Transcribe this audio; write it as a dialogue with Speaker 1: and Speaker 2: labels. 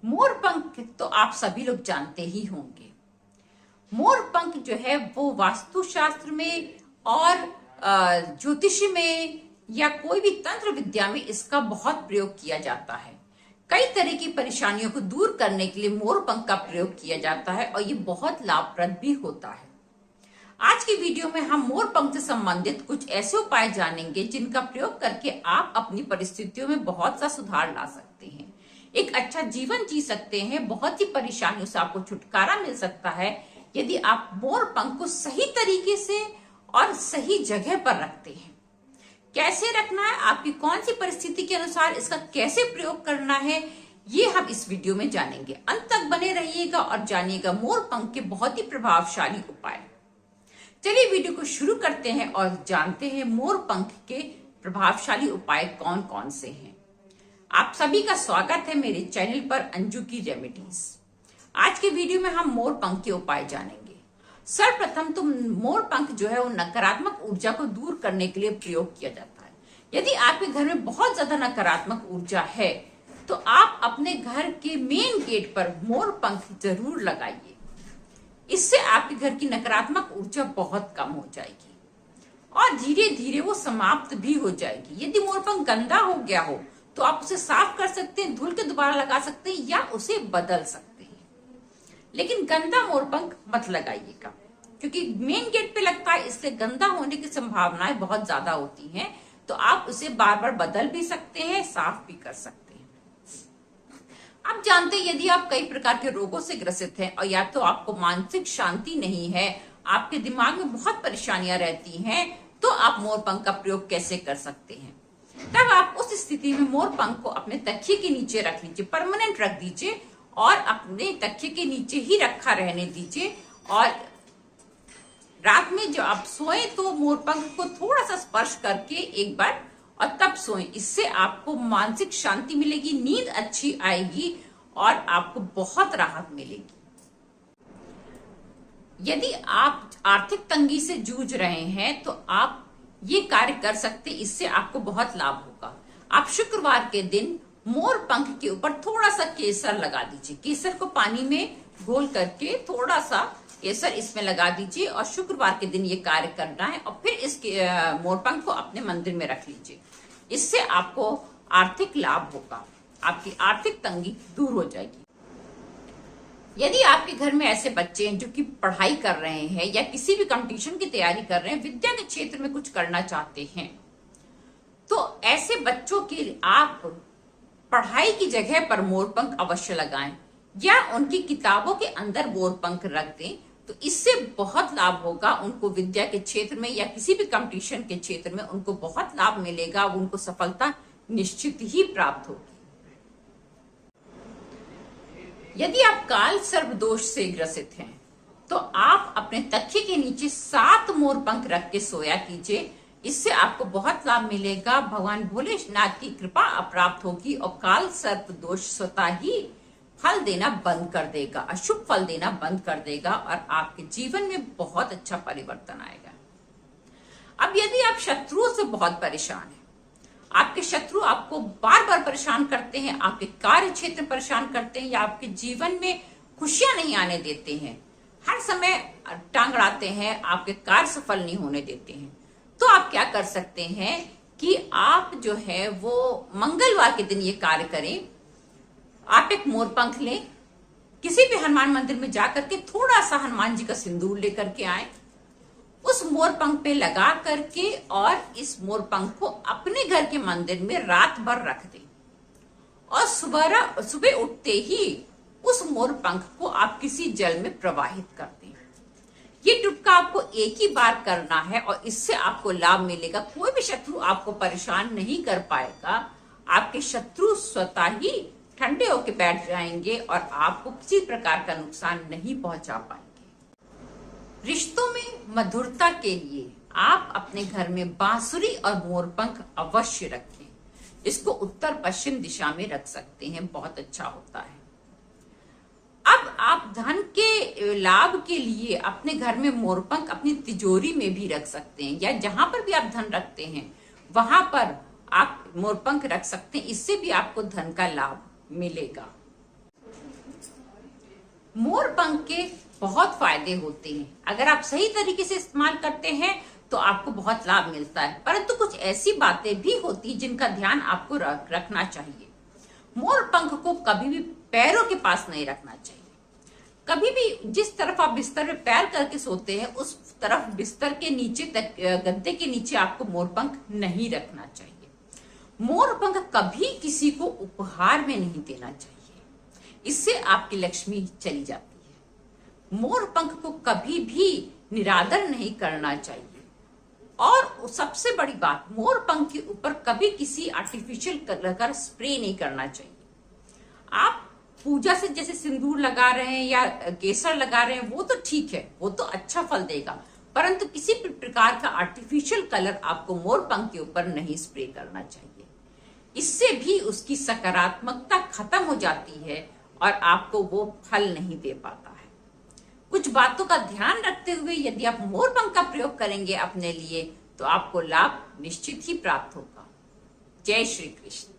Speaker 1: मोर पंख तो आप सभी लोग जानते ही होंगे। मोर पंख जो है वो वास्तुशास्त्र में और ज्योतिष में या कोई भी तंत्र विद्या में इसका बहुत प्रयोग किया जाता है। कई तरह की परेशानियों को दूर करने के लिए मोर पंख का प्रयोग किया जाता है और ये बहुत लाभप्रद भी होता है। आज की वीडियो में हम मोर पंख से संबंधित कुछ ऐसे उपाय जानेंगे जिनका प्रयोग करके आप अपनी परिस्थितियों में बहुत सा सुधार ला सकते हैं, एक अच्छा जीवन जी सकते हैं, बहुत ही परेशानियों से आपको छुटकारा मिल सकता है यदि आप मोर पंख को सही तरीके से और सही जगह पर रखते हैं। कैसे रखना है, आपकी कौन सी परिस्थिति के अनुसार इसका कैसे प्रयोग करना है, ये हम इस वीडियो में जानेंगे। अंत तक बने रहिएगा और जानिएगा मोर पंख के बहुत ही प्रभावशाली उपाय। चलिए वीडियो को शुरू करते हैं और जानते हैं मोर पंख के प्रभावशाली उपाय कौन कौन से हैं। आप सभी का स्वागत है मेरे चैनल पर अंजू की रेमेडीज। आज के वीडियो में हम मोर पंख के उपाय जानेंगे। सर्वप्रथम तो मोर पंख जो है वो नकारात्मक ऊर्जा को दूर करने के लिए प्रयोग किया जाता है। यदि आपके घर में बहुत ज्यादा नकारात्मक ऊर्जा है तो आप अपने घर के मेन गेट पर मोर पंख जरूर लगाइए। इससे आपके घर की नकारात्मक ऊर्जा बहुत कम हो जाएगी और धीरे धीरे वो समाप्त भी हो जाएगी। यदि मोर पंख गंदा हो गया हो तो आप उसे साफ कर सकते हैं, धुल के दोबारा लगा सकते हैं या उसे बदल सकते हैं, लेकिन गंदा मोर पंख मत लगाइएगा क्योंकि मेन गेट पे लगता है, इसलिए गंदा होने की संभावनाएं बहुत ज्यादा होती हैं। तो आप उसे बार बार बदल भी सकते हैं, साफ भी कर सकते हैं। आप जानते हैं यदि आप कई प्रकार के रोगों से ग्रसित हैं और या तो आपको मानसिक शांति नहीं है, आपके दिमाग में बहुत परेशानियां रहती हैं, तो आप मोर पंख का प्रयोग कैसे कर सकते हैं। तब आप उस स्थिति में मोर पंख को अपने तकिए के नीचे रख लीजिए, परमानेंट रख दीजिए और अपने तकिए के नीचे ही रखा रहने दीजिए। और रात में जब आप सोए तो मोर पंख को थोड़ा सा स्पर्श करके एक बार और तब सोएं। इससे आपको मानसिक शांति मिलेगी, नींद अच्छी आएगी और आपको बहुत राहत मिलेगी। यदि आप आर्थिक तंगी से जूझ रहे हैं तो आप ये कार्य कर सकते, इससे आपको बहुत लाभ होगा। आप शुक्रवार के दिन मोर पंख के ऊपर थोड़ा सा केसर लगा दीजिए। केसर को पानी में घोल करके थोड़ा सा केसर इसमें लगा दीजिए और शुक्रवार के दिन ये कार्य करना है और फिर इस मोर पंख को अपने मंदिर में रख लीजिए। इससे आपको आर्थिक लाभ होगा, आपकी आर्थिक तंगी दूर हो जाएगी। यदि आपके घर में ऐसे बच्चे हैं जो कि पढ़ाई कर रहे हैं या किसी भी कंपटीशन की तैयारी कर रहे हैं, विद्या के क्षेत्र में कुछ करना चाहते हैं, तो ऐसे बच्चों के लिए आप पढ़ाई की जगह पर मोर पंख अवश्य लगाएं या उनकी किताबों के अंदर मोर पंख रख दें। तो इससे बहुत लाभ होगा उनको, विद्या के क्षेत्र में या किसी भी कंपटीशन के क्षेत्र में उनको बहुत लाभ मिलेगा, उनको सफलता निश्चित ही प्राप्त होगी। यदि आप काल सर्प दोष से ग्रसित हैं तो आप अपने तकिए के नीचे 7 मोर पंख रख के सोया कीजिए। इससे आपको बहुत लाभ मिलेगा, भगवान भोलेनाथ की कृपा प्राप्त होगी और काल सर्प दोष स्वतः ही फल देना बंद कर देगा, अशुभ फल देना बंद कर देगा और आपके जीवन में बहुत अच्छा परिवर्तन आएगा। अब यदि आप शत्रुओं से बहुत परेशान हैं, आपके शत्रु आपको बार बार परेशान करते हैं, आपके कार्य क्षेत्र में परेशान करते हैं या आपके जीवन में खुशियां नहीं आने देते हैं, हर समय टांग अड़ाते हैं, आपके कार्य सफल नहीं होने देते हैं, तो आप क्या कर सकते हैं कि आप जो है वो मंगलवार के दिन ये कार्य करें। आप एक मोर पंख लें, किसी भी हनुमान मंदिर में जाकर के थोड़ा सा हनुमान जी का सिंदूर लेकर के आए, उस मोर पंख पे लगा करके और इस मोर पंख को अपने घर के मंदिर में रात भर रख दें और सुबह उठते ही उस मोर पंख को आप किसी जल में प्रवाहित कर दें। ये टुटका आपको एक ही बार करना है और इससे आपको लाभ मिलेगा। कोई भी शत्रु आपको परेशान नहीं कर पाएगा, आपके शत्रु स्वतः ही ठंडे होकर बैठ जाएंगे और आपको किसी प्रकार का नुकसान नहीं पहुंचा पाएंगे। रिश्तों में मधुरता के लिए आप अपने घर में बांसुरी और मोर पंख अवश्य रखें। इसको उत्तर पश्चिम दिशा में रख सकते हैं, बहुत अच्छा होता है। अब आप धन के लाभ के लिए अपने घर में मोर पंख अपनी तिजोरी में भी रख सकते हैं या जहां पर भी आप धन रखते हैं वहां पर आप मोर पंख रख सकते हैं। इससे भी आपको धन का लाभ मिलेगा। मोर पंख के बहुत फायदे होते हैं। अगर आप सही तरीके से इस्तेमाल करते हैं तो आपको बहुत लाभ मिलता है, परंतु कुछ ऐसी बातें भी होती हैं जिनका ध्यान आपको रखना चाहिए। मोर पंख को कभी भी पैरों के पास नहीं रखना चाहिए। कभी भी जिस तरफ आप बिस्तर में पैर करके सोते हैं उस तरफ बिस्तर के नीचे तक, गद्दे के नीचे आपको मोरपंख नहीं रखना चाहिए। मोरपंख कभी किसी को उपहार में नहीं देना चाहिए, इससे आपकी लक्ष्मी चली जाती है। मोरपंख को कभी भी निरादर नहीं करना चाहिए। और सबसे बड़ी बात, मोरपंख के ऊपर कभी किसी आर्टिफिशियल कलर का स्प्रे नहीं करना चाहिए। आप पूजा से जैसे सिंदूर लगा रहे हैं या केसर लगा रहे हैं वो तो ठीक है, वो तो अच्छा फल देगा, परंतु किसी भी प्रकार का आर्टिफिशियल कलर आपको मोरपंख के ऊपर नहीं स्प्रे करना चाहिए। इससे भी उसकी सकारात्मकता खत्म हो जाती है और आपको वो फल नहीं दे पाता है। कुछ बातों का ध्यान रखते हुए यदि आप मोरपंख का प्रयोग करेंगे अपने लिए तो आपको लाभ निश्चित ही प्राप्त होगा। जय श्री कृष्ण।